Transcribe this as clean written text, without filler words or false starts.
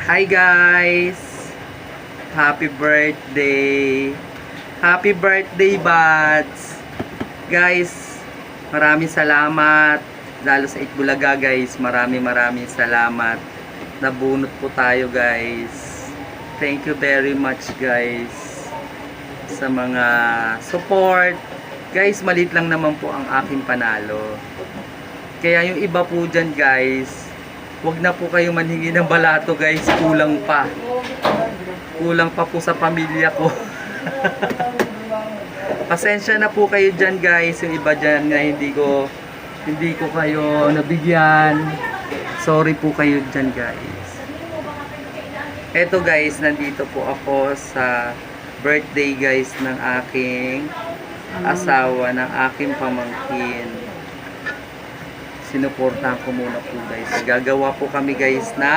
Hi guys! Happy birthday! Happy birthday, Buds! Guys, maraming salamat. Lalo sa Itbulaga, guys. Maraming salamat. Nabunot po tayo, guys. Thank you very much, guys. Sa mga support. Guys, maliit lang naman po ang aking panalo. Kaya yung iba po dyan, guys, huwag na po kayo manhingi ng balato, guys. Kulang pa. Kulang pa po sa pamilya ko. Pasensya na po kayo dyan, guys. Yung iba dyan na hindi ko kayo nabigyan. Sorry po kayo dyan, guys. Eto, guys, nandito po ako sa birthday, guys, ng aking asawa, ng aking pamangkin. Sinuportahan ko muna po, guys. Gagawa po kami, guys, na